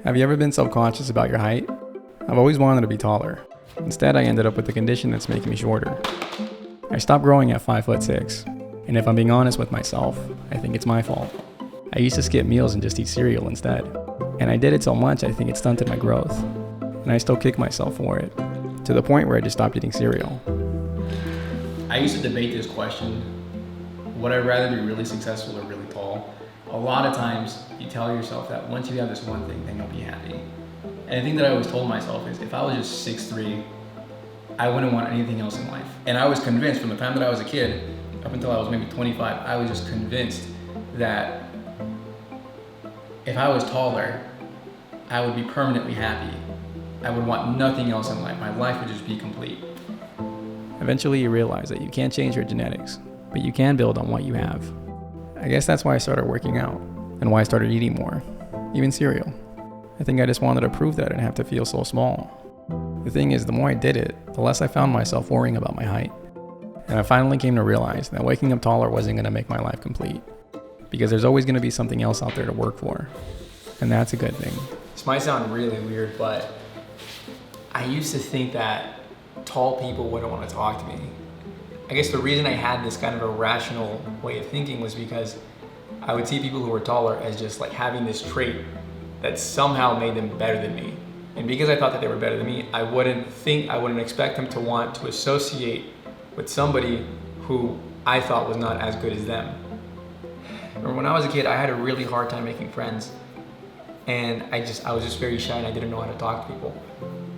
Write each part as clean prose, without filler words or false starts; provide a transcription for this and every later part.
Have you ever been self-conscious about your height? I've always wanted to be taller. Instead, I ended up with a condition that's making me shorter. I stopped growing at 5'6", and if I'm being honest with myself, I think it's my fault. I used to skip meals and just eat cereal instead. And I did it so much I think it stunted my growth. And I still kick myself for it, to the point where I just stopped eating cereal. I used to debate this question, would I rather be really successful or really tall? A lot of times you tell yourself that once you have this one thing, then you'll be happy. And the thing that I always told myself is if I was just 6'3", I wouldn't want anything else in life. And I was convinced from the time that I was a kid, up until I was maybe 25, I was just convinced that if I was taller, I would be permanently happy. I would want nothing else in life. My life would just be complete. Eventually you realize that you can't change your genetics, but you can build on what you have. I guess that's why I started working out, and why I started eating more, even cereal. I think I just wanted to prove that I didn't have to feel so small. The thing is, the more I did it, the less I found myself worrying about my height. And I finally came to realize that waking up taller wasn't going to make my life complete. Because there's always going to be something else out there to work for. And that's a good thing. This might sound really weird, but I used to think that tall people wouldn't want to talk to me. I guess the reason I had this kind of irrational way of thinking was because I would see people who were taller as just like having this trait that somehow made them better than me. And because I thought that they were better than me, I wouldn't expect them to want to associate with somebody who I thought was not as good as them. Remember when I was a kid, I had a really hard time making friends. And I was just very shy and I didn't know how to talk to people.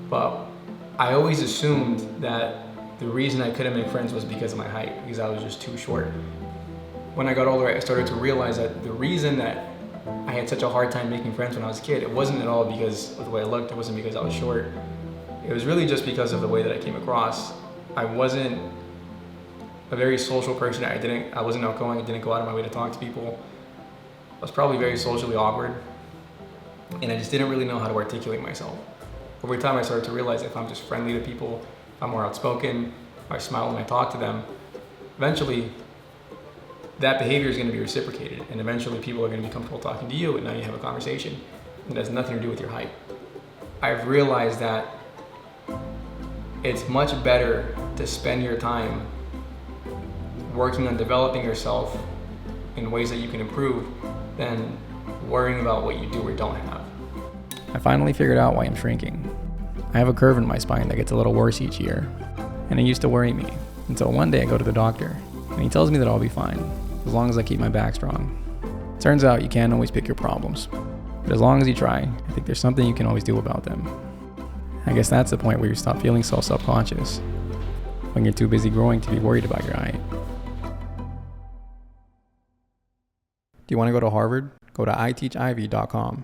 But I always assumed that the reason I couldn't make friends was because of my height, because I was just too short. When I got older, I started to realize that the reason that I had such a hard time making friends when I was a kid, it wasn't at all because of the way I looked, it wasn't because I was short. It was really just because of the way that I came across. I wasn't a very social person. I wasn't outgoing, I didn't go out of my way to talk to people. I was probably very socially awkward, and I just didn't really know how to articulate myself. Over time, I started to realize if I'm just friendly to people, if I'm more outspoken, if I smile when I talk to them, eventually that behavior is going to be reciprocated, and eventually people are going to be comfortable talking to you, and now you have a conversation. It has nothing to do with your height. I've realized that it's much better to spend your time working on developing yourself in ways that you can improve than worrying about what you do or don't have. I finally figured out why I'm shrinking. I have a curve in my spine that gets a little worse each year, and it used to worry me, until one day I go to the doctor, and he tells me that I'll be fine, as long as I keep my back strong. Turns out you can't always pick your problems, but as long as you try, I think there's something you can always do about them. I guess that's the point where you stop feeling so self-conscious, when you're too busy growing to be worried about your height. Do you want to go to Harvard? Go to iteachiv.com.